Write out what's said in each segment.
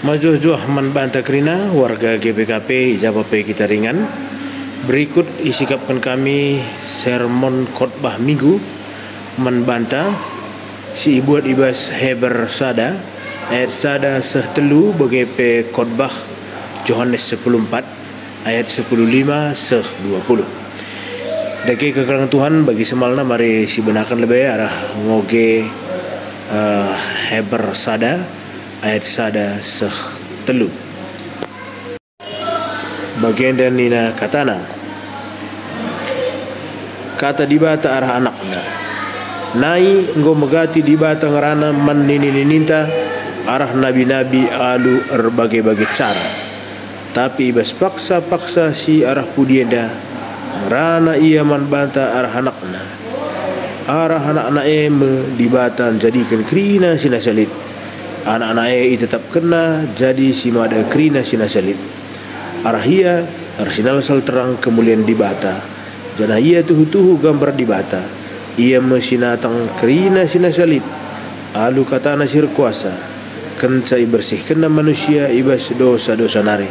Majuh-juh membantah kerina warga GBKP Jawape kita ringan. Berikut isikapkan kami sermon khotbah minggu membantah si ibuat ibas heber sada ayat sada sehtelu BGP khotbah Yohanes 10:4 ayat 10:5 seh 20. Daki kekalangan Tuhan bagi semalna mari si benakan lebih arah ngoge heber sada ayat sada seh telu. Bagian dan nina katana kata dibata arah anakna nai enggo megati dibata ngerana man nini-nininta arah nabi-nabi alu berbagai-bagai cara, tapi ibas paksa-paksa si arah pudienda ngerana ia man banta arah anakna dibata jadikan krina sina salib anak-anak tetap kena jadi si mada krina sina salib arah ia arsinal sal terang kemuliaan dibata jana ia tuhu-tuhu gambar dibata ia mesinatang krina sina salib alu katana sir kuasa kencai bersih kena manusia ibas dosa-dosa nare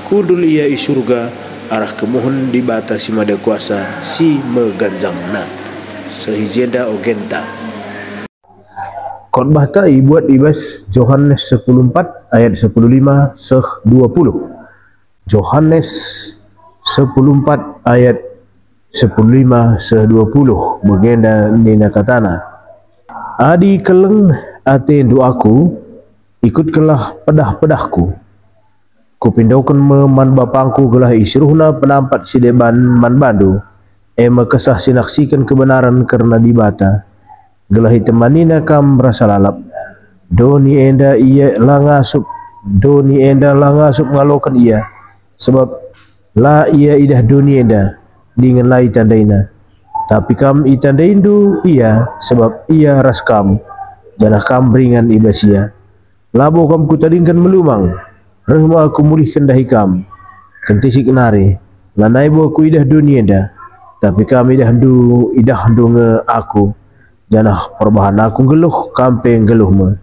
kudul ia i surga arah kemohon dibata si mada kuasa si meganjangna sehijenda ogenta. Khotbah ta ibuat ibas Yohanes 10:4 ayat 10:5 seh 20. Yohanes 10:4 ayat 10:5 seh 20 bagenda nina katana adi keleng ate doaku ikutkelah pedah-pedahku kupindaukan man bapangku gelah isruhna penampat sideban man bandu kesah sinaksikan kebenaran karena dibata gelah temanina kam rasa lalap doni enda langasup ngalokan ia sebab la ia idah doni enda dengan lai tandaina tapi kam itandaindu ia sebab ia raskam janah kam beringan ibasia labo kam kutadingkan melumang rehma aku mulihkan dahi kam kentisik nare lanai bo aku idah doni enda tapi kam idah handu nge aku janah perbahan aku geluh kampeng geluh me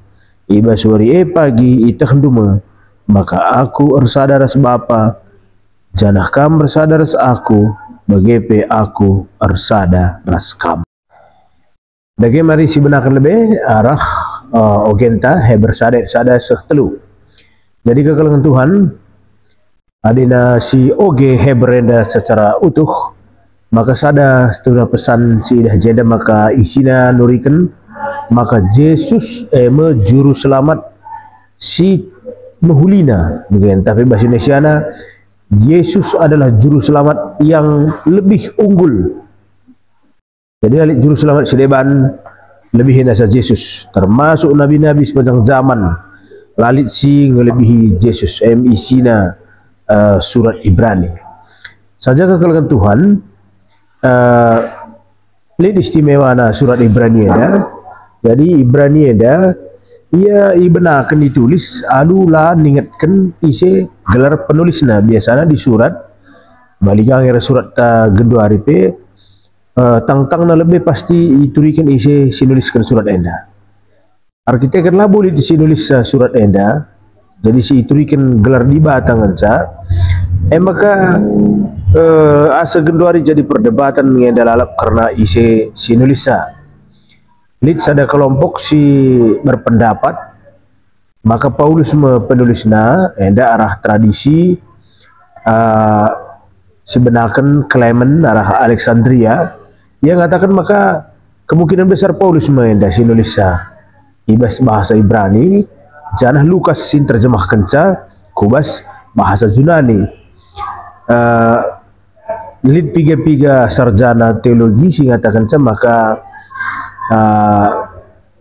iba suari pagi itah me maka aku ersadar bapa janah kam bersadar aku bagepe aku ersada ras kam. Dage mari si benakan lebih arah ogenta he bersada seh telu. Jadi kekalangan Tuhan adina si oge he berenda secara utuh maka sada setelah pesan si dah jeda maka isina nuriken maka Yesus juru selamat si mehulina mungkin tapi bahasa Indonesiana Yesus adalah juru selamat yang lebih unggul. Jadi alik juru selamat sedeban lebih nasa Yesus termasuk nabi-nabi sepanjang zaman lalit si ngelebihi Yesus isina surat Ibrani saja kekalangan Tuhan lid istimewa na surat Ibrani ada. Jadi Ibrani ada ia ibenakan ditulis alula ningatkan ise gelar penulisna biasanya di surat baligang era surat ta gendo aripe tang-tang na lebih pasti iturikan ise sinuliskan surat enda arkitek lah boleh disinulis surat enda jadi si iturikan gelar di batangan sa maka asa genduari jadi perdebatan mengenai lalap karena isi sinulisa. Lid sada kelompok si berpendapat maka Paulus penulisna enda arah tradisi sebenarkan Clement arah Alexandria yang mengatakan maka kemungkinan besar Paulus enda sinulisa ibas bahasa Ibrani janah Lukas sin terjemahkan ca kubas bahasa Yunani. Lid piga sarjana teologi sing ngatakan maka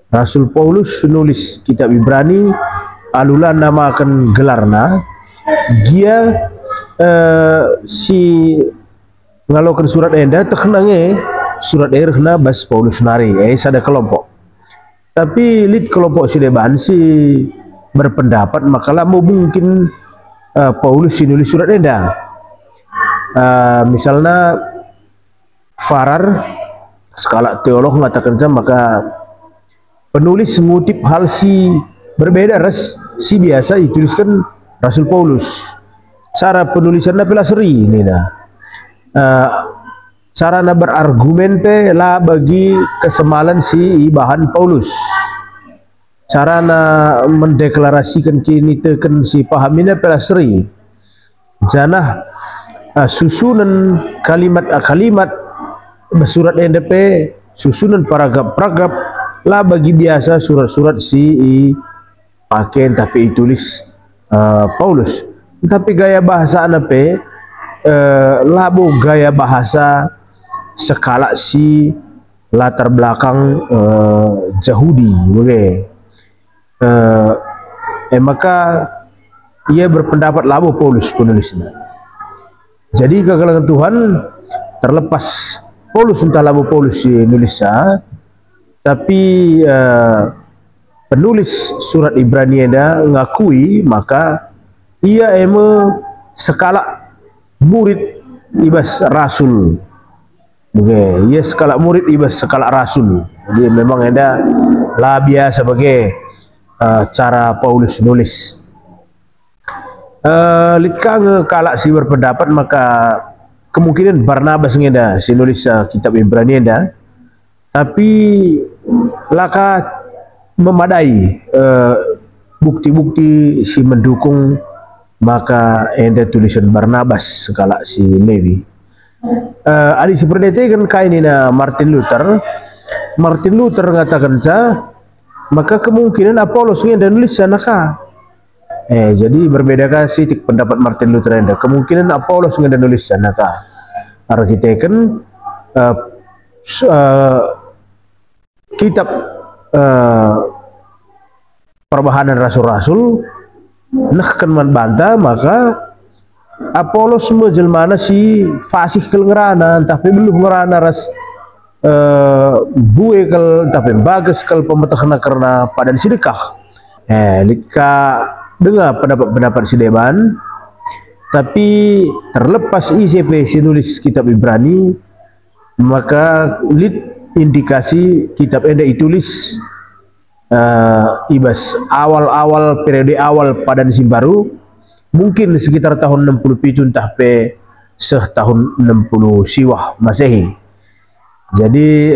Rasul Paulus nulis kitab Ibrani alula namakan gelarna dia si ngalokan surat enda teknange surat erhna bas Paulus nari sada kelompok tapi lid kelompok sideban si berpendapat makalah mungkin Paulus nulis surat enda misalnya Farar skala teolog mengatakan maka penulis mengutip hal si berbeda si biasa dituliskan Rasul Paulus. Cara penulisannya pela seri ini nah. Cara na berargumen pe lah bagi kesemalan si bahan Paulus. Cara na mendeklarasikan kini teken si pahamina pela seri. Janah susunan kalimat bersurat NDP, susunan paragraf lah bagi biasa surat-surat si pakai tapi tulis Paulus. Tapi gaya bahasa anape labo gaya bahasa skala si latar belakang Yahudi, maka ia berpendapat labo Paulus penulisnya. Jadi kekalangan Tuhan terlepas Paulus entah labo Paulus nulisnya, tapi penulis surat Ibrani ada ngakui maka ia skala murid ibas rasul. Ia skala murid ibas skala rasul. Jadi memang ada lah biasa sebagai cara Paulus nulis. Litka kalak si berpendapat maka kemungkinan Barnabas ngeda si nulis kitab Ibrani ada, tapi laka memadai bukti-bukti si mendukung maka enda tulisan Barnabas skala si Lewi. Adi seperti itu kan kainina Martin Luther mengatakan maka kemungkinan Apolos ngeda nulis sanaka. Jadi berbedakah sih pendapat Martin Luther enda? Kemungkinan Apolos ngeda nulis sanaka. Arah kita kan kitab perbahanan rasul-rasul nah kan membantah maka Apolos menjelmana si fasih kel ngerana tapi belum ngerana ras buwe kel tapi bagus kel pemetahna karena padan sedekah. Lika dengar pendapat si Deban, tapi terlepas ICP si nulis kitab Ibrani maka indikasi kitab enda ditulis ibas awal-awal periode awal padan si baru mungkin sekitar tahun 67 entah pe tahun 60 siwah Masehi. Jadi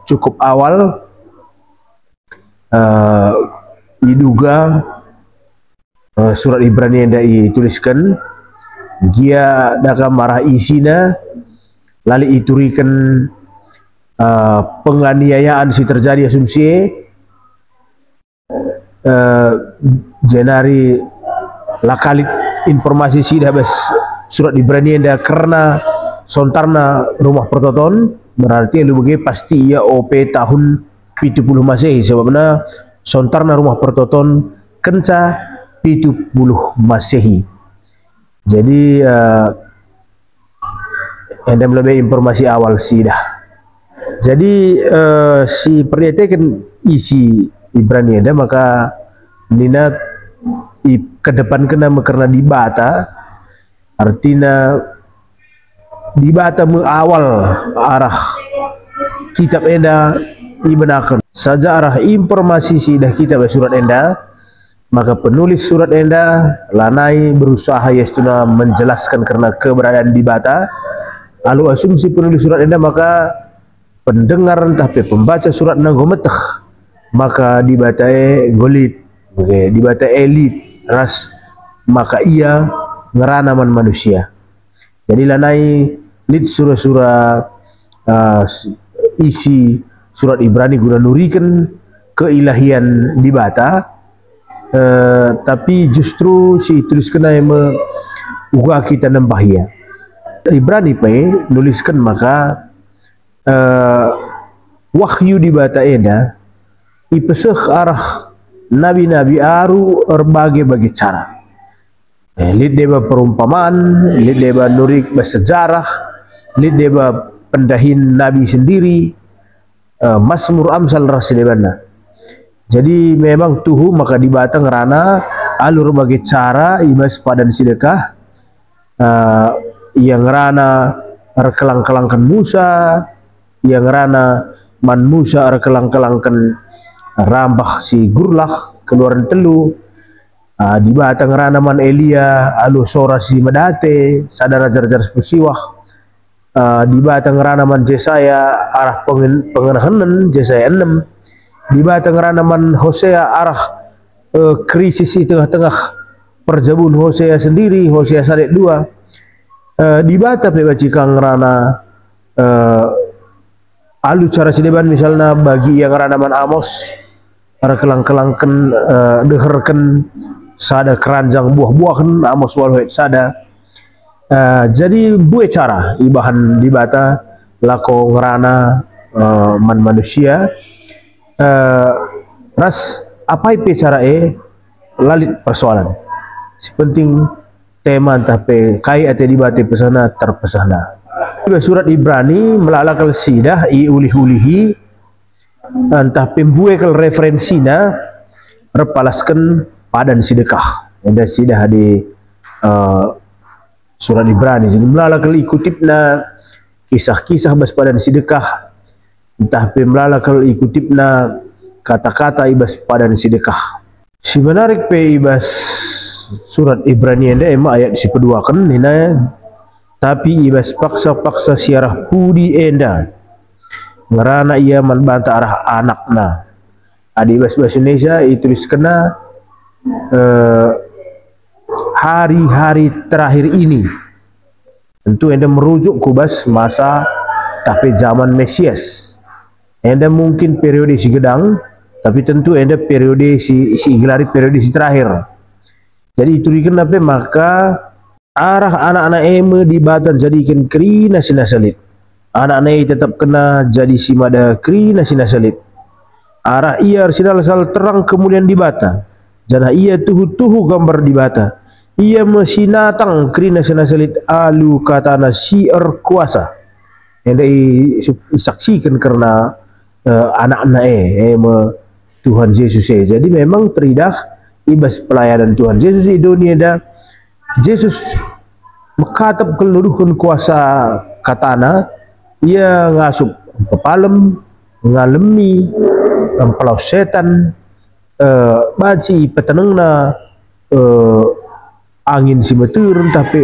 cukup awal diduga surat Ibrani yang dituliskan dia dalam marah isina lalu iturikan penganiayaan si terjadi asumsi jenari lakalit informasi si bes surat Ibrani yang karena sontarna rumah pertoton berarti lu bagi pasti ya OP tahun 70 Masehi sebabnya sontarna rumah pertoton kenca 70 Masehi. Jadi anda lebih informasi awal sih dah. Jadi si pernyatakan isi Ibrani anda maka nina ke depan kena karena dibata artinya dibata awal arah kitab enda dibenarkan saja arah informasi si dah kitab surat enda maka penulis surat enda lanai berusaha yaitu menjelaskan karena keberadaan dibata lalu asumsi penulis surat enda maka pendengar tapi pembaca surat nanggometeh maka dibatae golit dibata elit ras maka ia ngeranaman manusia. Jadi lanai lid surah-surah isi surat Ibrani guna nurikan keilahian dibata tapi justru si tuliskan yang uga kita nembahia Ibrani pe nuliskan maka wahyu dibata eda ipeseh arah nabi-nabi aru berbagai-bagai cara. Lid deba perumpamaan, lid deba nurik bersejarah, lid deba pendahin nabi sendiri, Mazmur Amsal rasidebana. Jadi memang tuhu maka dibata ngerana alur bagai cara ibas padan sedekah yang ngerana rekelang-kelangkan Musa, yang ngerana man Musa rekelang-kelangkan rambah si gurlah keluaran telu di batang ranaman Elia alu sora si medate sadara jar-jar sepusiwah di batang ranaman Yesaya arah pengenahanan Yesaya 6 di batang ranaman Hosea arah krisis di tengah-tengah perjabun Hosea sendiri Hosea 2 di bata pebaci kang rana alu cara sideban misalnya bagi yang ranaman Amos para kelang-kelangken deherken sada keranjang buah-buahan Amos waluhet sada jadi buat cara ibahan di bata lako ngerana man manusia ras apa ipe cara lalit persoalan si penting tema tapi kai ate di bata pesana terpesana surat Ibrani melalakal sidah i ulih-ulihi entah pembuekal referensina repalaskan padan sedekah ada sidah di surat Ibrani jadi melalakal ikutipna kisah-kisah bas padan sedekah entah pemlalakal ikutipna kata-kata ibas padan sedekah si menarik pe ibas surat Ibrani anda emang ayat si kedua kan nina tapi ibas paksa-paksa siarah pudi enda ngerana ia membantah arah anakna adi bahasa Indonesia ditulis kena hari-hari terakhir ini tentu anda merujuk kubas masa tapi zaman Mesias anda mungkin periode si gedang tapi tentu anda periode si gelari periode si terakhir jadi itu kenapa maka arah anak-anak eme di batan jadikan kerina sinasalit anak-anak tetap kena jadi si mada kerina sinasalit arah ia sinal-sal terang kemudian di bata jana ia tuhu-tuhu gambar di bata ia mesinatang kerina sinasalit alu katana si kuasa yang disaksikan karena anak-anak Tuhan Yesus jadi memang teridah ibas pelayanan Tuhan Yesus di dunia dah Yesus mengkatap keluruhan kuasa katana ia ngasup pepalem ngalemi pelau setan baci petenengna angin si meter tapi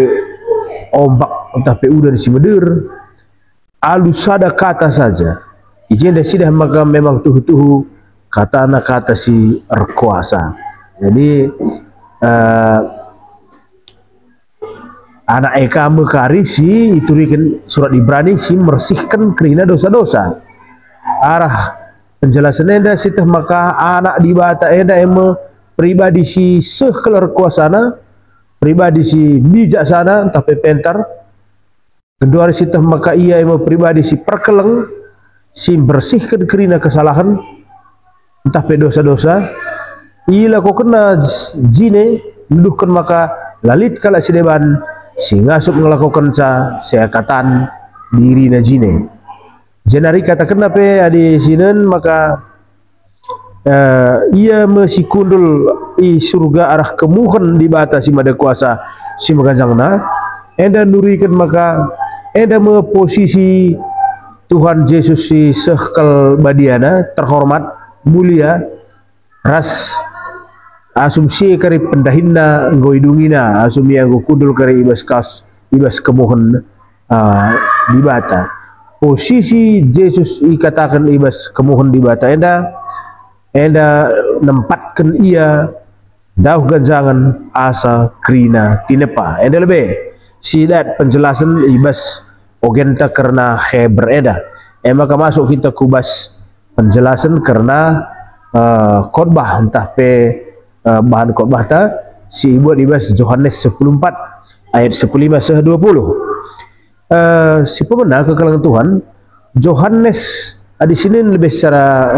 ombak tapi udan si meder alus sada kata saja ijen sidah maka memang tuhu-tuhu katana kata si erkuasa jadi anak eka mekari si iturikan surat Ibrani si mersihkan kerina dosa-dosa arah penjelasan enda sitah maka anak di bata enda ema pribadi si sekelar kuasana pribadi si bijaksana tapi pentar kedua sitah maka ia ema pribadi si perkeleng si bersihkan kerina kesalahan entah pe dosa-dosa ila kau kena jine nuduhkan maka lalit kala sideban si ngasup ngelakukan seakatan diri na jine jenari kata kenapa adi sinen maka ia masih kundul i surga arah kemuhan di bata si mada kuasa si maganjangna enda nurikan maka enda me posisi Tuhan Yesus si sehkal badiana terhormat mulia ras asumsi kari pendahinna ngoidungina asumsi yang kundul kari ibas kemohon di bata posisi Yesus ikatakan ibas kemohon di bata enda nempatkan ia dauh ganjangan asa krina tinepa enda lebih silat penjelasan ibas ogenta karena heber eda maka masuk kita kubas penjelasan karena khotbah entah pe bahan khotbah ta si buat ibas Yohanes 14 ayat 15 seh 20 si pemenang kekalangan Tuhan Yohanes di sini lebih secara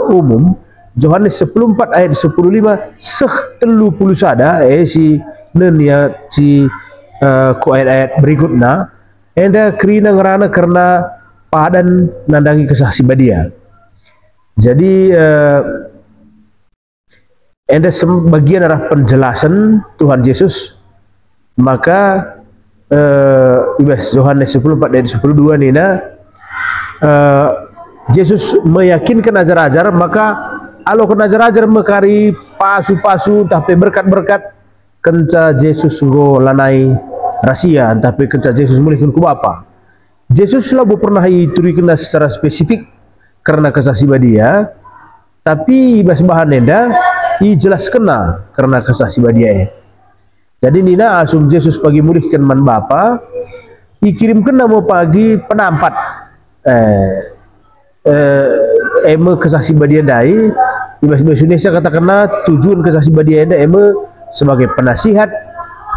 umum Yohanes 14 ayat 15 seh 30 sada si nenia si ku ayat-ayat berikutnya enda kerina ngerana karena padan nandangi kesaksi badia jadi enda sebagian arah penjelasan Tuhan Yesus maka ibas Yohanes 14 ayat 12 nina Yesus meyakinkan ajar-ajar maka alo kena ajar-ajar mekari pasu-pasu tapi berkat-berkat kenca Yesus go lanai rahasia tapi kenca Yesus mulihkan ku Bapa. Yesus lah pernah ituri kena secara spesifik karena kesaksian dia, tapi bas bahan enda i jelas kena karena kesaksian dia. Jadi nina asum Yesus pagi mulihkan man Bapa, ikirim kena mau pagi penampat eme kesaksian dia dai. Di bahasa Indonesia katakanlah tujuan kesaksian dia enda eme sebagai penasihat,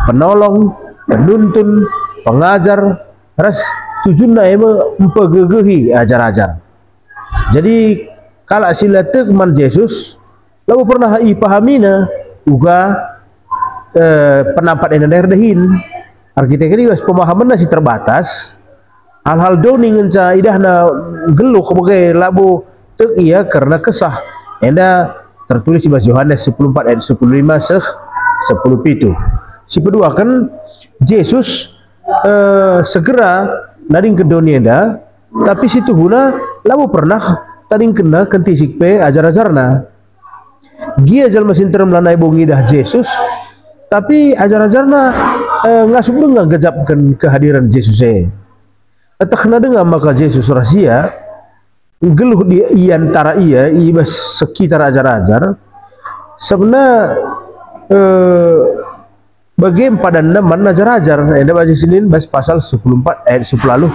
penolong, penuntun, pengajar, ras tujuannya eme mempegegehi ajar-ajar. Jadi kalau sila tekman Yesus, lalu pernah ipahamina juga penampat enda dahin. Arkitek ini pemahaman nasi terbatas. Hal-hal doni ngenca idahna geluh sebagai labu tek iya karena kesah. Enda tertulis di bahasa Yohanes 14 ayat 15 10 si kedua kan Yesus segera naring ke dunia enda, tapi situ huna lalu pernah taring kena kentisik pe ajar-ajarna. Gia jalma sinter melanai bongi dah Yesus, tapi ajar-ajarna ngasup dengan gejapkan kehadiran Yesus tak kena dengar maka Yesus rahasia geluh di antara ia ibas sekitar ajar-ajar sebenarnya bagaimana pada naman ajar-ajar ada baca sinin bas pasal 14 ayat 10 20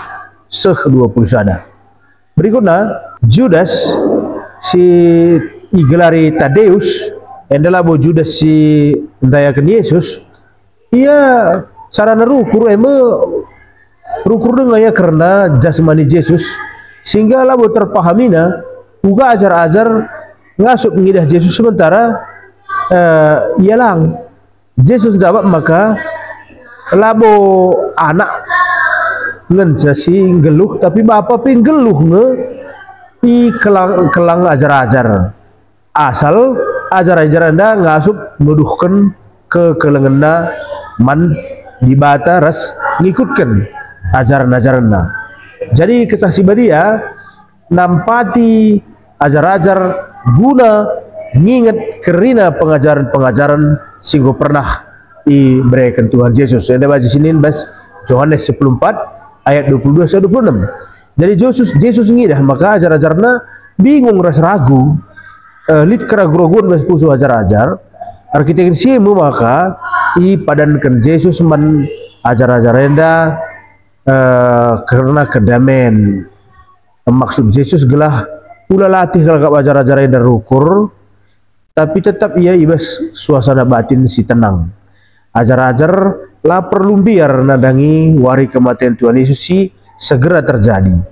berikutnya Judas si digelari Tadeus adalah bo Judas si dayakan Yesus ia sarana rukur rukur dengan ya karena jasmani Yesus sehingga labo terpahamina juga ajar-ajar ngasup ngidah Yesus sementara ialang Yesus jawab maka labo anak ngenca si geluh tapi Bapa ping geluh nge i kelang ajar-ajar asal ajar-ajar anda ngasup nuduhkan ke kelengenda man dibata ras ngikutkan ajaran-ajaranna. Jadi kesaksian dia nampati ajar-ajar guna nginget kerina pengajaran-pengajaran singgo pernah diberikan Tuhan Yesus. Ada baca sini bas Yohanes 14 ayat 22 sampai 26. Jadi Yesus ngidah maka ajar-ajarna bingung ras ragu lid keraguan bas pusu ajar-ajar arkitek simu maka padankan Yesus man ajar-ajar enda karena kedamaian maksud Yesus gelah ulah latih kalau ajar-ajar enda rukur tapi tetap ia ibas suasana batin si tenang ajar-ajar lah perlu biar nadangi wari kematian Tuhan Yesus si segera terjadi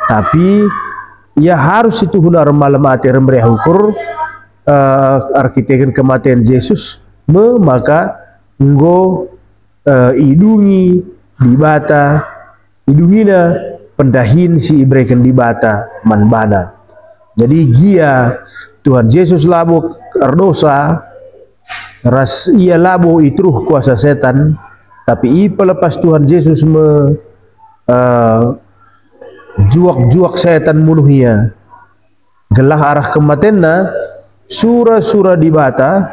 tapi ia harus itu hunar malam hati remberi hukur arkitekkan kematian Yesus maka nggo idungi dibata idungina pendahin si ibrekan dibata manbana. Jadi gia Tuhan Yesus labo dosa ras ia labo itruh kuasa setan tapi pelepas Tuhan Yesus juak setan munuhia gelah arah kematianna surah-surah dibata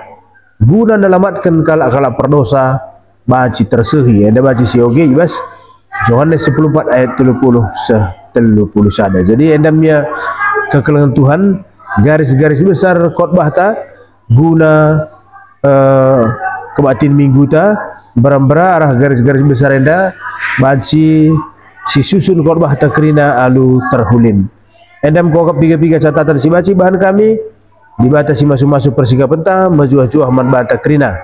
guna nelamatkan kalak-kalak perdosa baci tersehi ada baci sioge ibas Yohanes 14 ayat 30 sada. Jadi endamnya kekelengan Tuhan garis-garis besar khotbah ta guna kebatin minggu ta berambara arah garis-garis besar enda baci si susun khotbah ta kerina alu terhulim. Endam kokap tiga-tiga catatan si baci bahan kami dibatasi masuk-masuk persikapan ta majuah-juah man bata kerina